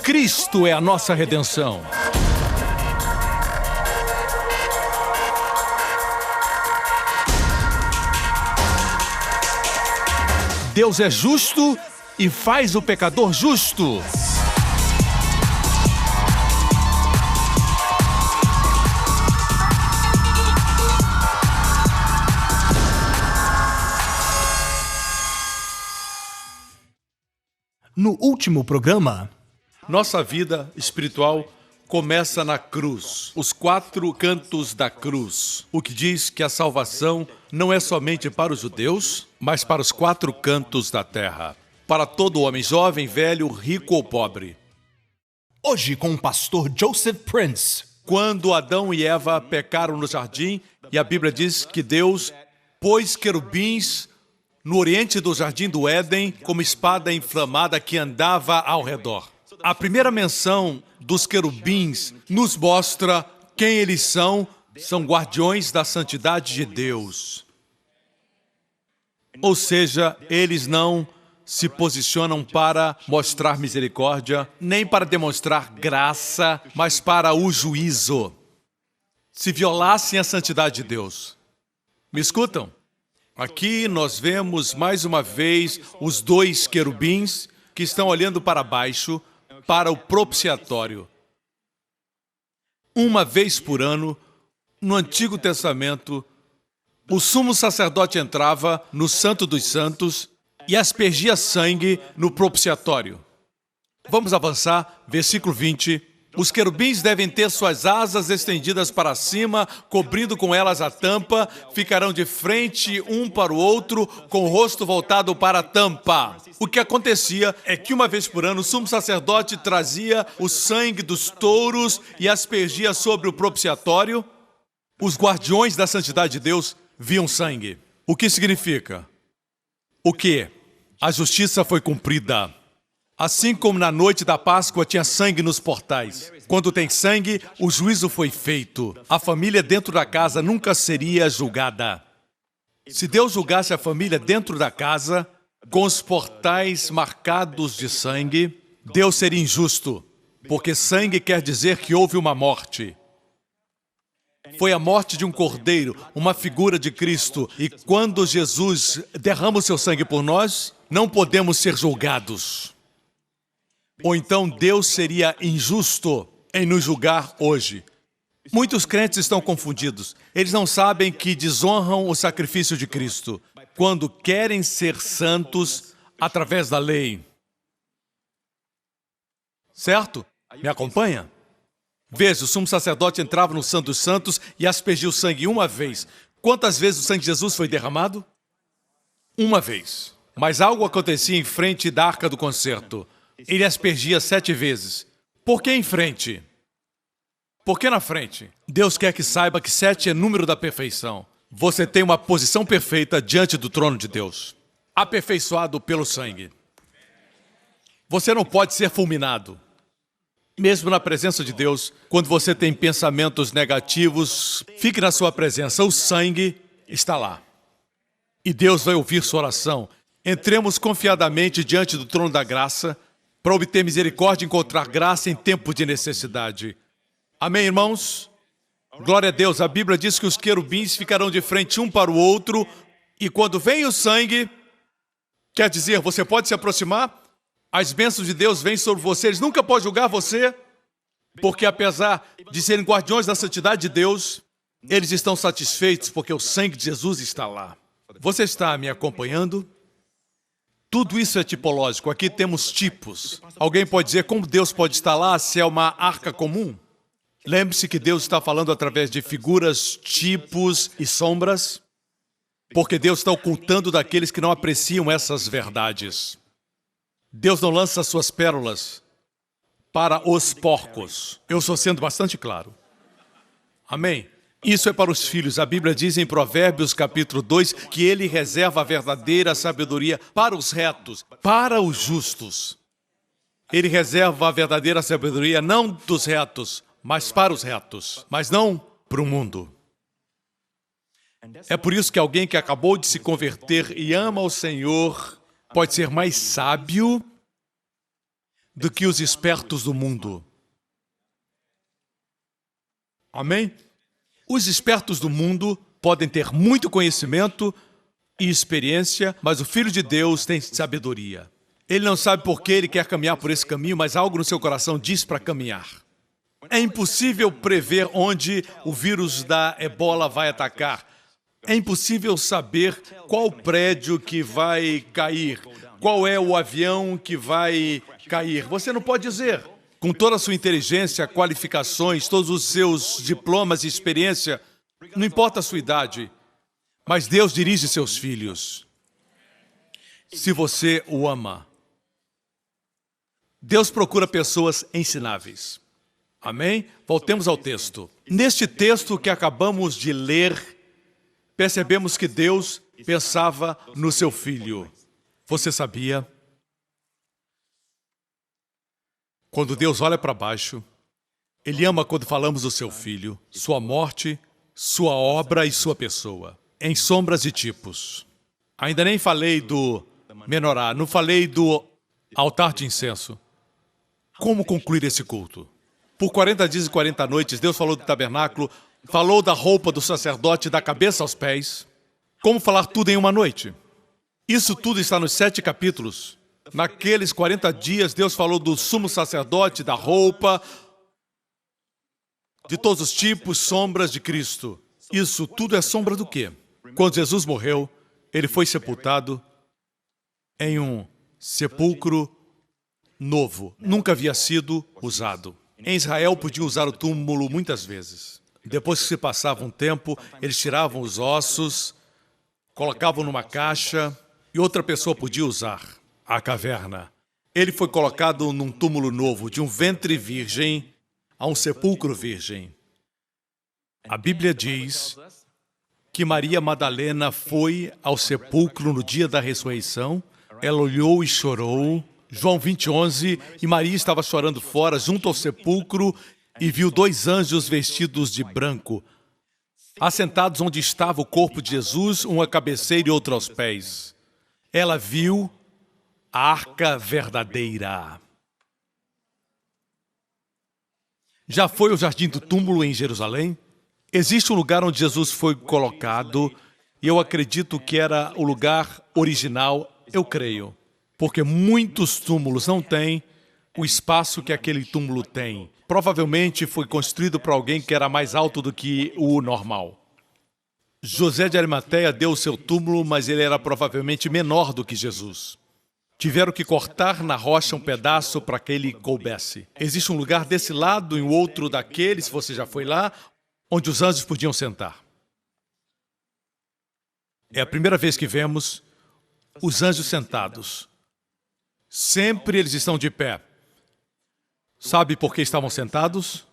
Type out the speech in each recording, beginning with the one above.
Cristo é a nossa redenção. Deus é justo e faz o pecador justo. No último programa, nossa vida espiritual começa na cruz, os 4 cantos da cruz, o que diz que a salvação não é somente para os judeus, mas para os 4 cantos da terra, para todo homem, jovem, velho, rico ou pobre. Hoje com o pastor Joseph Prince. Quando Adão e Eva pecaram no jardim, e a Bíblia diz que Deus pôs querubins no oriente do jardim do Éden como espada inflamada que andava ao redor. A primeira menção dos querubins nos mostra quem eles são guardiões da santidade de Deus. Ou seja, eles não se posicionam para mostrar misericórdia, nem para demonstrar graça, mas para o juízo. Se violassem a santidade de Deus. Me escutam? Aqui nós vemos mais uma vez os 2 querubins que estão olhando para baixo, para o propiciatório. Uma vez por ano, no Antigo Testamento, o sumo sacerdote entrava no Santo dos Santos e aspergia sangue no propiciatório. Vamos avançar, versículo 20. Os querubins devem ter suas asas estendidas para cima, cobrindo com elas a tampa, ficarão de frente um para o outro, com o rosto voltado para a tampa. O que acontecia é que uma vez por ano o sumo sacerdote trazia o sangue dos touros e aspergia sobre o propiciatório. Os guardiões da santidade de Deus viam sangue. O que significa? O quê? A justiça foi cumprida. Assim como na noite da Páscoa tinha sangue nos portais. Quando tem sangue, o juízo foi feito. A família dentro da casa nunca seria julgada. Se Deus julgasse a família dentro da casa, com os portais marcados de sangue, Deus seria injusto, porque sangue quer dizer que houve uma morte. Foi a morte de um cordeiro, uma figura de Cristo. E quando Jesus derrama o seu sangue por nós, não podemos ser julgados. Ou então Deus seria injusto em nos julgar hoje. Muitos crentes estão confundidos. Eles não sabem que desonram o sacrifício de Cristo quando querem ser santos através da lei. Certo? Me acompanha? Veja, o sumo sacerdote entrava no Santo dos Santos e aspergia o sangue uma vez. Quantas vezes o sangue de Jesus foi derramado? Uma vez. Mas algo acontecia em frente da Arca do Concerto. Ele aspergia 7 vezes. Por que em frente? Por que na frente? Deus quer que saiba que 7 é número da perfeição. Você tem uma posição perfeita diante do trono de Deus. Aperfeiçoado pelo sangue. Você não pode ser fulminado. Mesmo na presença de Deus, quando você tem pensamentos negativos, fique na sua presença. O sangue está lá. E Deus vai ouvir sua oração. Entremos confiadamente diante do trono da graça, para obter misericórdia e encontrar graça em tempo de necessidade. Amém, irmãos? Glória a Deus. A Bíblia diz que os querubins ficarão de frente um para o outro, e quando vem o sangue, quer dizer, você pode se aproximar, as bênçãos de Deus vêm sobre você, eles nunca podem julgar você, porque apesar de serem guardiões da santidade de Deus, eles estão satisfeitos porque o sangue de Jesus está lá. Você está me acompanhando? Tudo isso é tipológico. Aqui temos tipos. Alguém pode dizer como Deus pode estar lá se é uma arca comum? Lembre-se que Deus está falando através de figuras, tipos e sombras, porque Deus está ocultando daqueles que não apreciam essas verdades. Deus não lança suas pérolas para os porcos. Eu estou sendo bastante claro. Amém? Isso é para os filhos. A Bíblia diz em Provérbios capítulo 2 que Ele reserva a verdadeira sabedoria para os retos, para os justos. Ele reserva a verdadeira sabedoria não dos retos, mas para os retos, mas não para o mundo. É por isso que alguém que acabou de se converter e ama o Senhor pode ser mais sábio do que os espertos do mundo. Amém? Os espertos do mundo podem ter muito conhecimento e experiência, mas o Filho de Deus tem sabedoria. Ele não sabe por que ele quer caminhar por esse caminho, mas algo no seu coração diz para caminhar. É impossível prever onde o vírus da ebola vai atacar. É impossível saber qual prédio que vai cair, qual é o avião que vai cair. Você não pode dizer. Com toda a sua inteligência, qualificações, todos os seus diplomas e experiência, não importa a sua idade, mas Deus dirige seus filhos. Se você o ama, Deus procura pessoas ensináveis. Amém? Voltemos ao texto. Neste texto que acabamos de ler, percebemos que Deus pensava no seu filho. Você sabia? Quando Deus olha para baixo, Ele ama quando falamos do seu filho, sua morte, sua obra e sua pessoa, em sombras e tipos. Ainda nem falei do menorá, não falei do altar de incenso. Como concluir esse culto? Por 40 dias e 40 noites, Deus falou do tabernáculo, falou da roupa do sacerdote da cabeça aos pés. Como falar tudo em uma noite? Isso tudo está nos 7 capítulos. Naqueles 40 dias, Deus falou do sumo sacerdote, da roupa, de todos os tipos, sombras de Cristo. Isso tudo é sombra do quê? Quando Jesus morreu, Ele foi sepultado em um sepulcro novo. Nunca havia sido usado. Em Israel, podiam usar o túmulo muitas vezes. Depois que se passava um tempo, eles tiravam os ossos, colocavam numa caixa e outra pessoa podia usar a caverna. Ele foi colocado num túmulo novo, de um ventre virgem a um sepulcro virgem. A Bíblia diz que Maria Madalena foi ao sepulcro no dia da ressurreição. Ela olhou e chorou. João 20:11, e Maria estava chorando fora, junto ao sepulcro, e viu 2 anjos vestidos de branco, assentados onde estava o corpo de Jesus, um à cabeceira e outro aos pés. Ela viu a arca verdadeira. Já foi ao jardim do túmulo em Jerusalém? Existe um lugar onde Jesus foi colocado, e eu acredito que era o lugar original, eu creio. Porque muitos túmulos não têm o espaço que aquele túmulo tem. Provavelmente foi construído por alguém que era mais alto do que o normal. José de Arimateia deu o seu túmulo, mas ele era provavelmente menor do que Jesus. Tiveram que cortar na rocha um pedaço para que ele coubesse. Existe um lugar desse lado e um outro daquele, se você já foi lá, onde os anjos podiam sentar. É a primeira vez que vemos os anjos sentados. Sempre eles estão de pé. Sabe por que estavam sentados?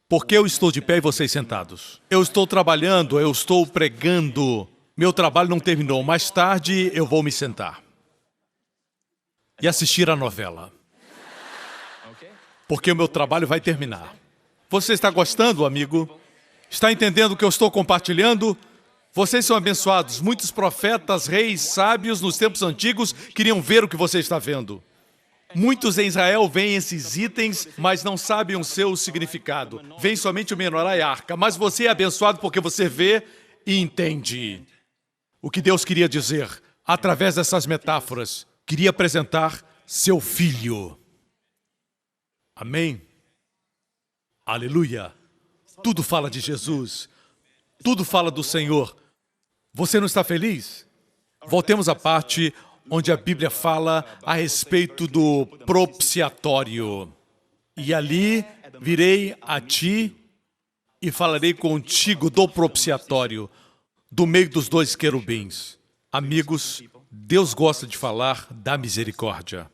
Porque eu estou de pé e vocês sentados. Eu estou trabalhando, eu estou pregando. Meu trabalho não terminou. Mais tarde eu vou me sentar e assistir a novela. Porque o meu trabalho vai terminar. Você está gostando, amigo? Está entendendo o que eu estou compartilhando? Vocês são abençoados. Muitos profetas, reis, sábios nos tempos antigos queriam ver o que você está vendo. Muitos em Israel veem esses itens, mas não sabem o seu significado. Vêem somente o menorá e a arca. Mas você é abençoado porque você vê e entende o que Deus queria dizer através dessas metáforas. Queria apresentar seu filho. Amém? Aleluia. Tudo fala de Jesus. Tudo fala do Senhor. Você não está feliz? Voltemos à parte onde a Bíblia fala a respeito do propiciatório. E ali virei a ti e falarei contigo do propiciatório, do meio dos 2 querubins. Amigos, Deus gosta de falar da misericórdia.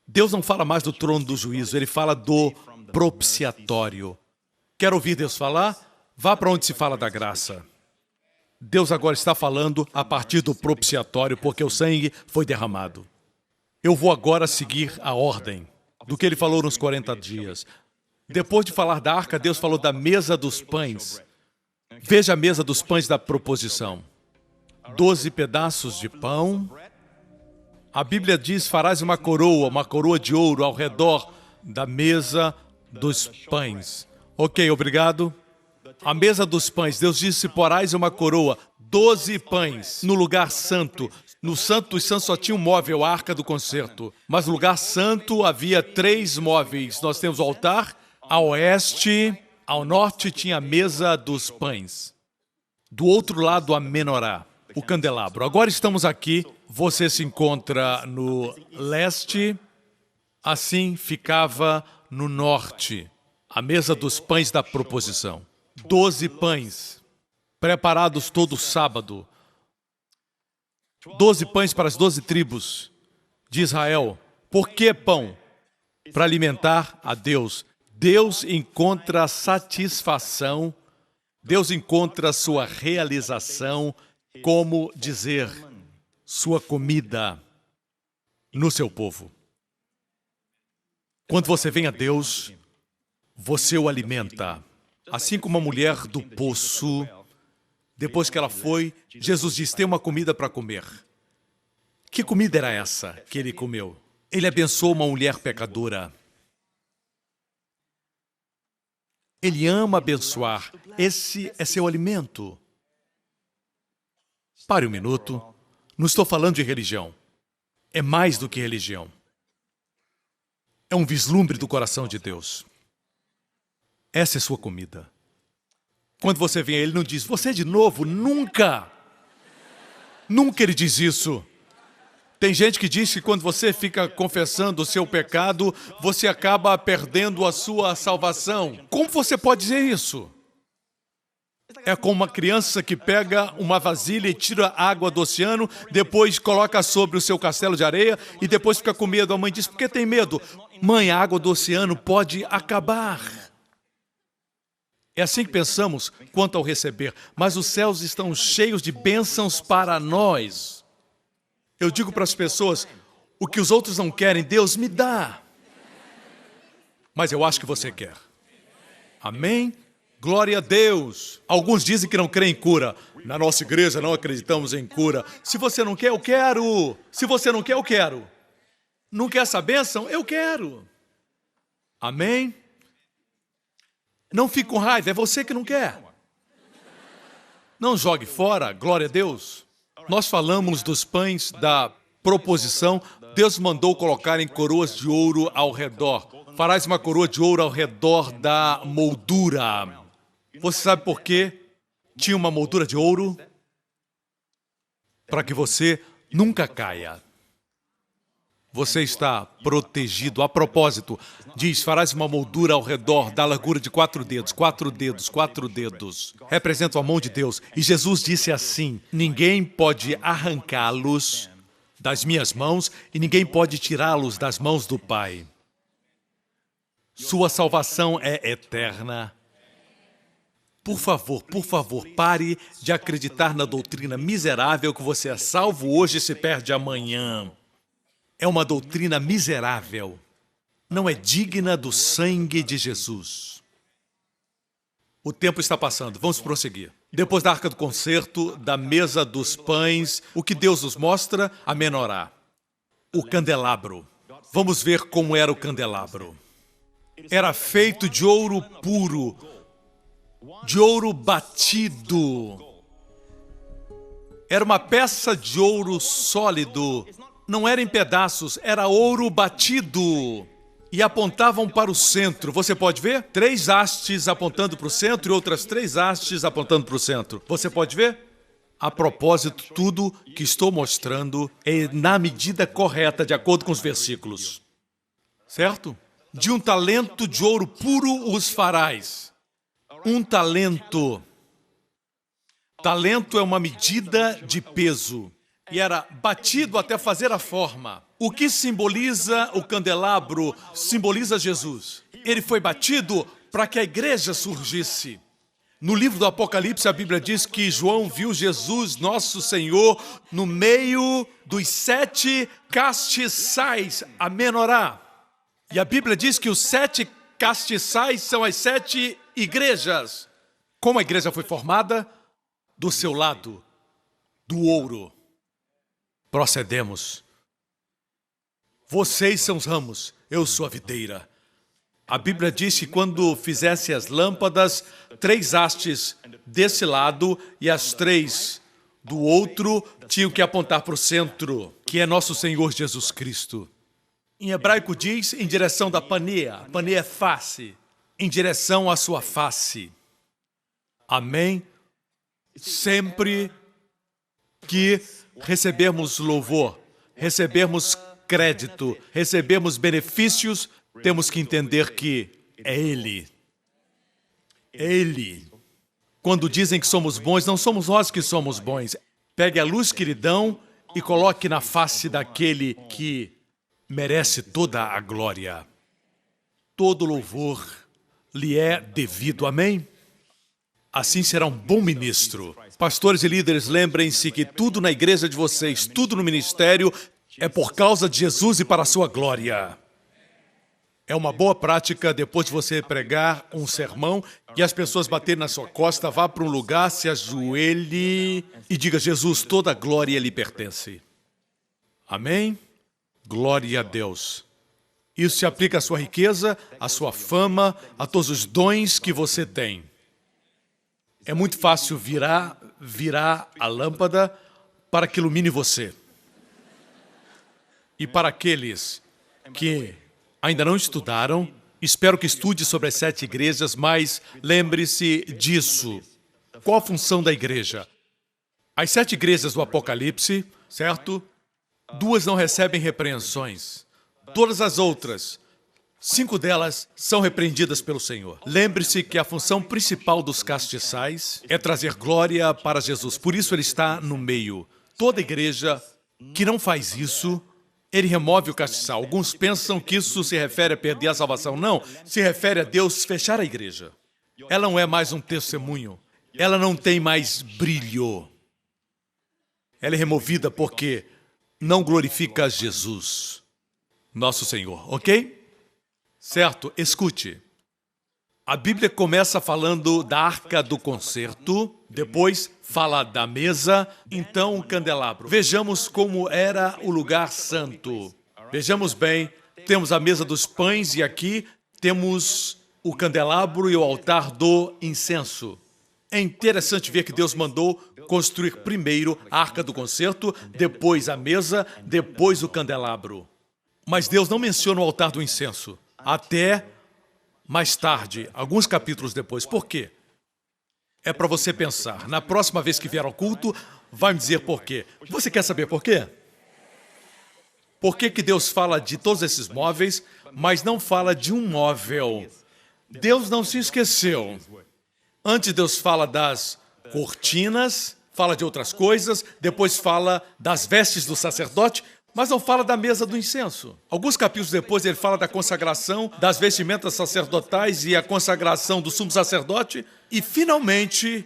Deus não fala mais do trono do juízo, Ele fala do propiciatório. Quer ouvir Deus falar? Vá para onde se fala da graça. Deus agora está falando a partir do propiciatório, porque o sangue foi derramado. Eu vou agora seguir a ordem do que Ele falou nos 40 dias. Depois de falar da arca, Deus falou da mesa dos pães. Veja a mesa dos pães da proposição. 12 pedaços de pão A Bíblia diz, farás uma coroa de ouro ao redor da mesa dos pães. Ok, obrigado. A mesa dos pães, Deus disse, porás uma coroa, 12 pães, no lugar santo. No Santo dos Santos só tinha um móvel, a Arca do Concerto. Mas no lugar santo havia 3 móveis. Nós temos o altar, a oeste, ao norte tinha a mesa dos pães. Do outro lado, a menorá, o candelabro. Agora estamos aqui, você se encontra no leste, assim ficava no norte, a mesa dos pães da proposição. 12 pães, preparados todo sábado. 12 pães para as 12 tribos de Israel. Por que pão? Para alimentar a Deus. Deus encontra satisfação, Deus encontra sua realização, como dizer, sua comida no seu povo. Quando você vem a Deus, você o alimenta. Assim como a mulher do poço, depois que ela foi, Jesus disse, tem uma comida para comer. Que comida era essa que ele comeu? Ele abençoou uma mulher pecadora. Ele ama abençoar. Esse é seu alimento. Pare um minuto. Não estou falando de religião. É mais do que religião. É um vislumbre do coração de Deus. Essa é sua comida. Quando você vem a Ele, não diz, você de novo? Nunca! Nunca Ele diz isso. Tem gente que diz que quando você fica confessando o seu pecado, você acaba perdendo a sua salvação. Como você pode dizer isso? É como uma criança que pega uma vasilha e tira água do oceano, depois coloca sobre o seu castelo de areia e depois fica com medo. A mãe diz, por que tem medo? Mãe, a água do oceano pode acabar. É assim que pensamos quanto ao receber, mas os céus estão cheios de bênçãos para nós. Eu digo para as pessoas, o que os outros não querem, Deus me dá. Mas eu acho que você quer. Amém? Glória a Deus. Alguns dizem que não creem em cura. Na nossa igreja não acreditamos em cura. Se você não quer, eu quero. Se você não quer, eu quero. Não quer essa bênção? Eu quero. Amém? Não fique com raiva, é você que não quer. Não jogue fora, glória a Deus. Nós falamos dos pães da proposição. Deus mandou colocarem coroas de ouro ao redor. Farás uma coroa de ouro ao redor da moldura. Você sabe por quê? Tinha uma moldura de ouro? Para que você nunca caia. Você está protegido. A propósito, diz, farás uma moldura ao redor da largura de 4 dedos. 4 dedos, 4 dedos. Representa a mão de Deus. E Jesus disse assim, ninguém pode arrancá-los das minhas mãos e ninguém pode tirá-los das mãos do Pai. Sua salvação é eterna. Por favor, pare de acreditar na doutrina miserável que você é salvo hoje e se perde amanhã. É uma doutrina miserável. Não é digna do sangue de Jesus. O tempo está passando. Vamos prosseguir. Depois da Arca do Concerto, da mesa dos pães, o que Deus nos mostra? A menorá. O candelabro. Vamos ver como era o candelabro. Era feito de ouro puro, de ouro batido. Era uma peça de ouro sólido. Não era em pedaços, era ouro batido. E apontavam para o centro. Você pode ver? 3 hastes apontando para o centro e outras 3 hastes apontando para o centro. Você pode ver? A propósito, tudo que estou mostrando é na medida correta, de acordo com os versículos. Certo? De um talento de ouro puro os farás. Um talento. Talento é uma medida de peso. E era batido até fazer a forma. O que simboliza o candelabro? Simboliza Jesus. Ele foi batido para que a igreja surgisse. No livro do Apocalipse, a Bíblia diz que João viu Jesus, nosso Senhor, no meio dos 7 castiçais, a menorá. E a Bíblia diz que os 7 castiçais são as 7 igrejas. Como a igreja foi formada? Do seu lado, do ouro. Procedemos. Vocês são os ramos, eu sou a videira. A Bíblia diz que quando fizesse as lâmpadas, 3 hastes desse lado e as 3 do outro tinham que apontar para o centro, que é nosso Senhor Jesus Cristo. Em hebraico diz em direção da paneia. Paneia é face. Em direção à sua face. Amém? Sempre que recebermos louvor, recebermos crédito, recebermos benefícios, temos que entender que é Ele. É Ele. Quando dizem que somos bons, não somos nós que somos bons. Pegue a luz que lhe dão e coloque na face daquele que merece toda a glória. Todo louvor lhe é devido. Amém? Assim será um bom ministro. Pastores e líderes, lembrem-se que tudo na igreja de vocês, tudo no ministério, é por causa de Jesus e para a sua glória. É uma boa prática, depois de você pregar um sermão e as pessoas baterem na sua costa, vá para um lugar, se ajoelhe e diga: Jesus, toda a glória lhe pertence. Amém? Glória a Deus. Isso se aplica à sua riqueza, à sua fama, a todos os dons que você tem. É muito fácil virar a lâmpada para que ilumine você. E para aqueles que ainda não estudaram, espero que estude sobre as 7 igrejas, mas lembre-se disso. Qual a função da igreja? As 7 igrejas do Apocalipse, certo? 2 não recebem repreensões. Todas as outras, 5 delas são repreendidas pelo Senhor. Lembre-se que a função principal dos castiçais é trazer glória para Jesus. Por isso ele está no meio. Toda igreja que não faz isso, ele remove o castiçal. Alguns pensam que isso se refere a perder a salvação. Não, se refere a Deus fechar a igreja. Ela não é mais um testemunho. Ela não tem mais brilho. Ela é removida porque não glorifica Jesus, nosso Senhor, ok? Certo, escute. A Bíblia começa falando da arca do concerto, depois fala da mesa, então o candelabro. Vejamos como era o lugar santo. Vejamos bem, temos a mesa dos pães e aqui temos o candelabro e o altar do incenso. É interessante ver que Deus mandou construir primeiro a arca do concerto, depois a mesa, depois o candelabro. Mas Deus não menciona o altar do incenso. Até mais tarde, alguns capítulos depois. Por quê? É para você pensar. Na próxima vez que vier ao culto, vai me dizer por quê. Você quer saber por quê? Por que que Deus fala de todos esses móveis, mas não fala de um móvel? Deus não se esqueceu. Antes Deus fala das cortinas, fala de outras coisas, depois fala das vestes do sacerdote, mas não fala da mesa do incenso. Alguns capítulos depois ele fala da consagração, das vestimentas sacerdotais e a consagração do sumo sacerdote. E finalmente,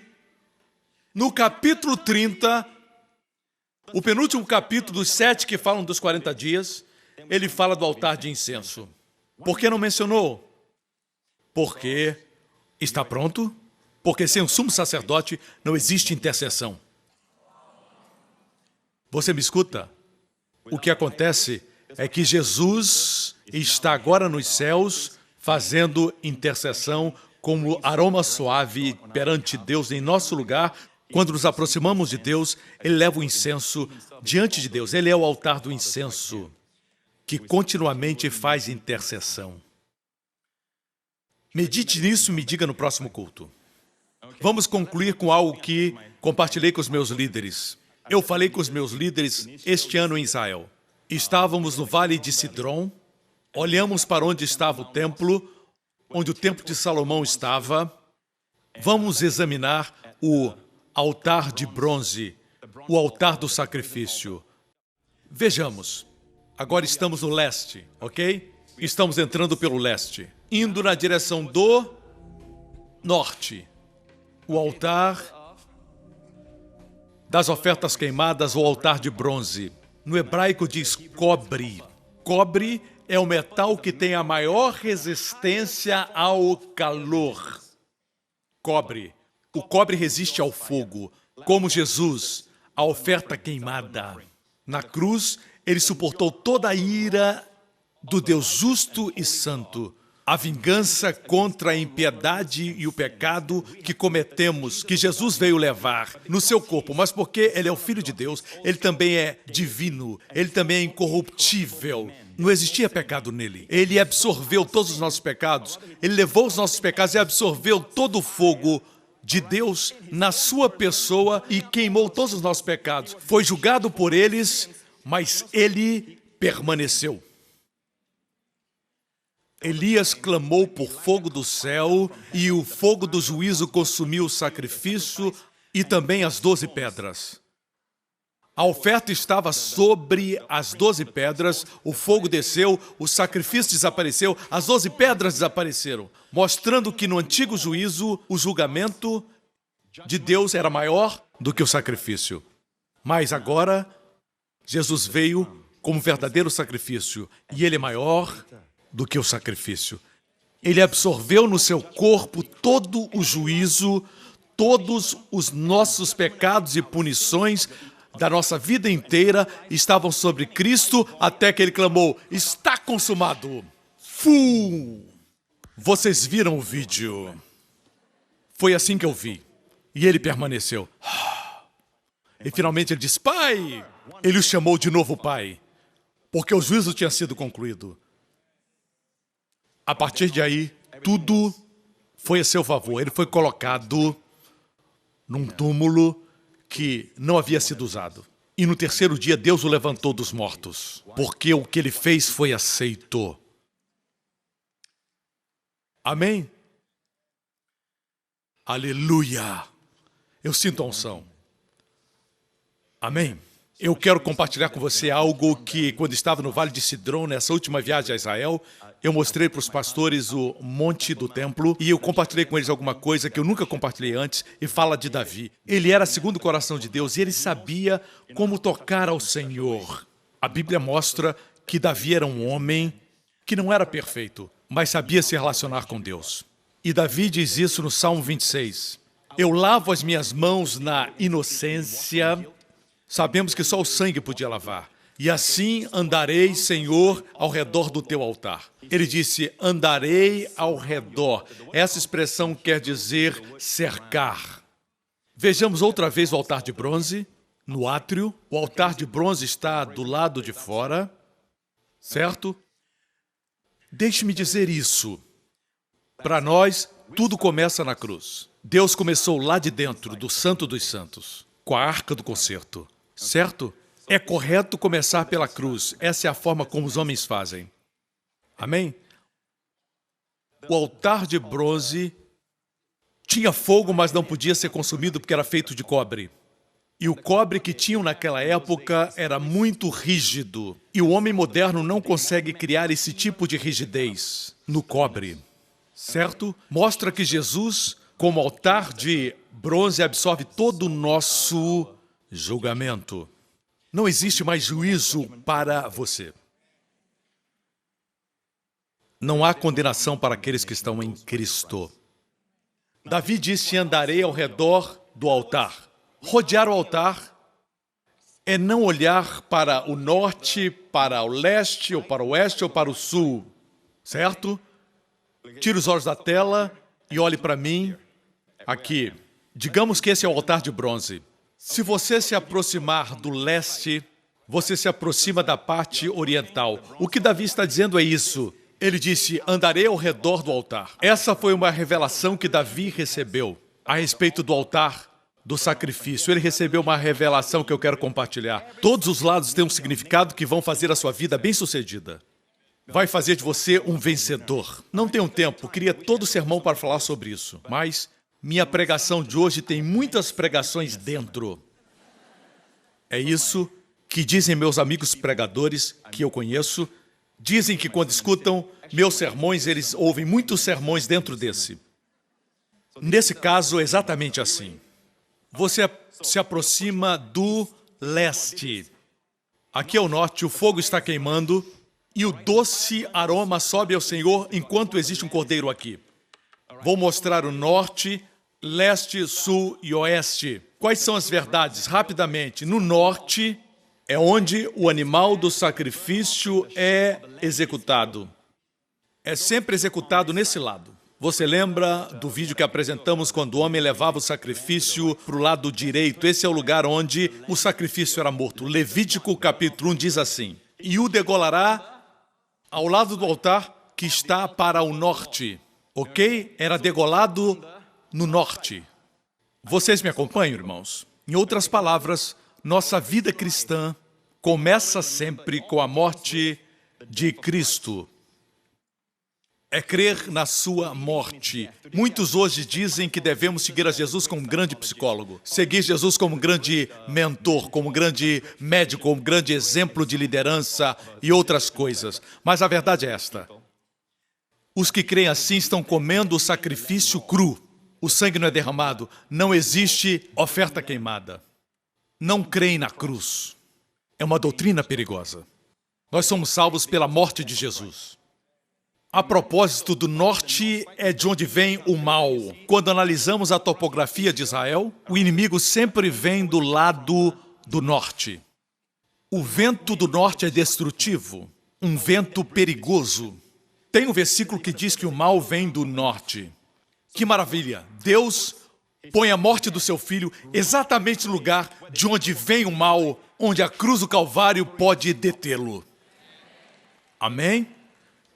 no capítulo 30, o penúltimo capítulo dos 7 que falam dos 40 dias, ele fala do altar de incenso. Por que não mencionou? Porque está pronto? Porque sem o sumo sacerdote não existe intercessão. Você me escuta? O que acontece é que Jesus está agora nos céus fazendo intercessão como aroma suave perante Deus em nosso lugar. Quando nos aproximamos de Deus, Ele leva o incenso diante de Deus. Ele é o altar do incenso que continuamente faz intercessão. Medite nisso e me diga no próximo culto. Vamos concluir com algo que compartilhei com os meus líderes. Eu falei com os meus líderes este ano em Israel. Estávamos no Vale de Sidrom, olhamos para onde estava o templo, onde o templo de Salomão estava. Vamos examinar o altar de bronze, o altar do sacrifício. Vejamos, agora estamos no leste, ok? Estamos entrando pelo leste, indo na direção do norte. O altar das ofertas queimadas, o altar de bronze. No hebraico diz cobre. Cobre é o metal que tem a maior resistência ao calor. Cobre. O cobre resiste ao fogo, como Jesus, a oferta queimada. Na cruz, ele suportou toda a ira do Deus justo e santo. A vingança contra a impiedade e o pecado que cometemos, que Jesus veio levar no seu corpo, mas porque ele é o Filho de Deus, ele também é divino, ele também é incorruptível. Não existia pecado nele. Ele absorveu todos os nossos pecados, ele levou os nossos pecados e absorveu todo o fogo de Deus na sua pessoa e queimou todos os nossos pecados. Foi julgado por eles, mas ele permaneceu. Elias clamou por fogo do céu e o fogo do juízo consumiu o sacrifício e também as 12 pedras. A oferta estava sobre as 12 pedras, o fogo desceu, o sacrifício desapareceu, as 12 pedras desapareceram, mostrando que no antigo juízo o julgamento de Deus era maior do que o sacrifício. Mas agora, Jesus veio como verdadeiro sacrifício e ele é maior do que o sacrifício. Ele absorveu no seu corpo todo o juízo, todos os nossos pecados e punições da nossa vida inteira estavam sobre Cristo até que ele clamou, está consumado. Vocês viram o vídeo? Foi assim que eu vi. E ele permaneceu. E finalmente ele disse, Pai! Ele o chamou de novo Pai, porque o juízo tinha sido concluído. A partir de aí, tudo foi a seu favor. Ele foi colocado num túmulo que não havia sido usado. E no terceiro dia, Deus o levantou dos mortos, porque o que ele fez foi aceito. Amém? Aleluia! Eu sinto a unção. Amém? Eu quero compartilhar com você algo que, quando estava no Vale de Sidrom, nessa última viagem a Israel, eu mostrei para os pastores o monte do templo e eu compartilhei com eles alguma coisa que eu nunca compartilhei antes e fala de Davi. Ele era segundo o coração de Deus e ele sabia como tocar ao Senhor. A Bíblia mostra que Davi era um homem que não era perfeito, mas sabia se relacionar com Deus. E Davi diz isso no Salmo 26. Eu lavo as minhas mãos na inocência. Sabemos que só o sangue podia lavar. E assim andarei, Senhor, ao redor do teu altar. Ele disse, andarei ao redor. Essa expressão quer dizer cercar. Vejamos outra vez o altar de bronze, no átrio. O altar de bronze está do lado de fora, certo? Deixe-me dizer isso. Para nós, tudo começa na cruz. Deus começou lá de dentro, do Santo dos Santos, com a Arca do Concerto. Certo? É correto começar pela cruz. Essa é a forma como os homens fazem. Amém? O altar de bronze tinha fogo, mas não podia ser consumido porque era feito de cobre. E o cobre que tinham naquela época era muito rígido. E o homem moderno não consegue criar esse tipo de rigidez no cobre. Certo? Mostra que Jesus, como altar de bronze, absorve todo o nosso julgamento. Não existe mais juízo para você. Não há condenação para aqueles que estão em Cristo. Davi disse, andarei ao redor do altar. Rodear o altar é não olhar para o norte, para o leste, ou para o oeste, ou para o sul. Certo? Tire os olhos da tela e olhe para mim aqui. Digamos que esse é o altar de bronze. Se você se aproximar do leste, você se aproxima da parte oriental. O que Davi está dizendo é isso. Ele disse, andarei ao redor do altar. Essa foi uma revelação que Davi recebeu a respeito do altar do sacrifício. Ele recebeu uma revelação que eu quero compartilhar. Todos os lados têm um significado que vão fazer a sua vida bem-sucedida. Vai fazer de você um vencedor. Não tenho tempo, queria todo o sermão para falar sobre isso, mas minha pregação de hoje tem muitas pregações dentro. É isso que dizem meus amigos pregadores que eu conheço. Dizem que quando escutam meus sermões, eles ouvem muitos sermões dentro desse. Nesse caso, é exatamente assim. Você se aproxima do leste. Aqui ao norte, o fogo está queimando e o doce aroma sobe ao Senhor enquanto existe um cordeiro aqui. Vou mostrar o norte, leste, sul e oeste. Quais são as verdades? Rapidamente. No norte, é onde o animal do sacrifício é executado. É sempre executado nesse lado. Você lembra do vídeo que apresentamos quando o homem levava o sacrifício para o lado direito? Esse é o lugar onde o sacrifício era morto. Levítico capítulo 1 diz assim: e o degolará ao lado do altar que está para o norte. Ok? Era degolado no norte. Vocês me acompanham, irmãos? Em outras palavras, nossa vida cristã começa sempre com a morte de Cristo. É crer na sua morte. Muitos hoje dizem que devemos seguir a Jesus como um grande psicólogo, seguir Jesus como um grande mentor, como um grande médico, como um grande exemplo de liderança e outras coisas. Mas a verdade é esta: os que creem assim estão comendo o sacrifício cru. O sangue não é derramado, não existe oferta queimada. Não creem na cruz. É uma doutrina perigosa. Nós somos salvos pela morte de Jesus. A propósito, do norte é de onde vem o mal. Quando analisamos a topografia de Israel, o inimigo sempre vem do lado do norte. O vento do norte é destrutivo, um vento perigoso. Tem um versículo que diz que o mal vem do norte. Que maravilha! Deus põe a morte do seu filho exatamente no lugar de onde vem o mal, onde a cruz do Calvário pode detê-lo. Amém?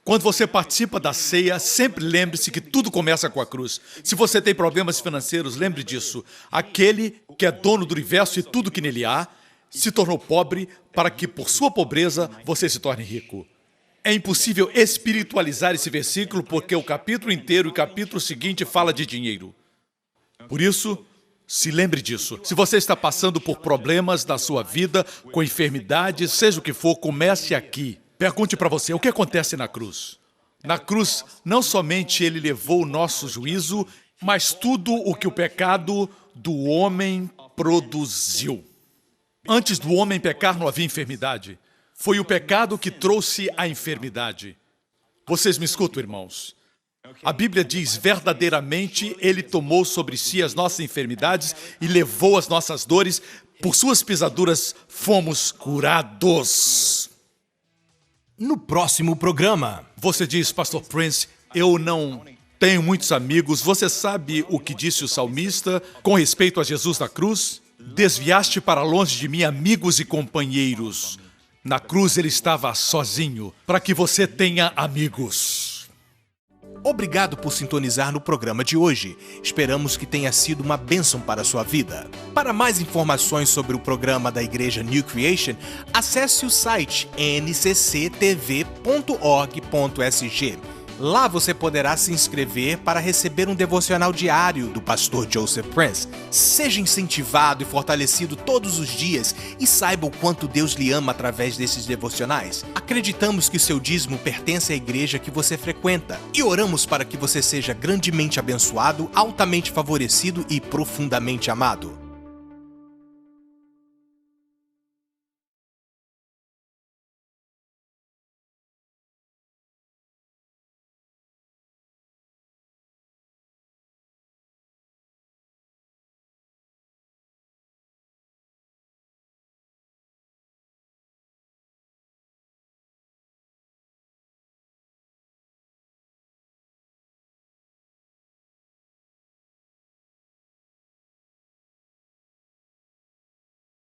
Quando você participa da ceia, sempre lembre-se que tudo começa com a cruz. Se você tem problemas financeiros, lembre disso. Aquele que é dono do universo e tudo que nele há, se tornou pobre para que por sua pobreza você se torne rico. É impossível espiritualizar esse versículo porque o capítulo inteiro e o capítulo seguinte fala de dinheiro. Por isso, se lembre disso. Se você está passando por problemas na sua vida, com enfermidades, seja o que for, comece aqui. Pergunte para você, o que acontece na cruz? Na cruz, não somente ele levou o nosso juízo, mas tudo o que o pecado do homem produziu. Antes do homem pecar, não havia enfermidade. Foi o pecado que trouxe a enfermidade. Vocês me escutam, irmãos? A Bíblia diz, verdadeiramente, ele tomou sobre si as nossas enfermidades e levou as nossas dores. Por suas pisaduras, fomos curados. No próximo programa... Você diz, Pastor Prince, eu não tenho muitos amigos. Você sabe o que disse o salmista com respeito a Jesus na cruz? Desviaste para longe de mim amigos e companheiros. Na cruz ele estava sozinho, para que você tenha amigos. Obrigado por sintonizar no programa de hoje. Esperamos que tenha sido uma bênção para a sua vida. Para mais informações sobre o programa da Igreja New Creation, acesse o site ncctv.org.sg. Lá você poderá se inscrever para receber um devocional diário do pastor Joseph Prince. Seja incentivado e fortalecido todos os dias e saiba o quanto Deus lhe ama através desses devocionais. Acreditamos que seu dízimo pertence à igreja que você frequenta e oramos para que você seja grandemente abençoado, altamente favorecido e profundamente amado.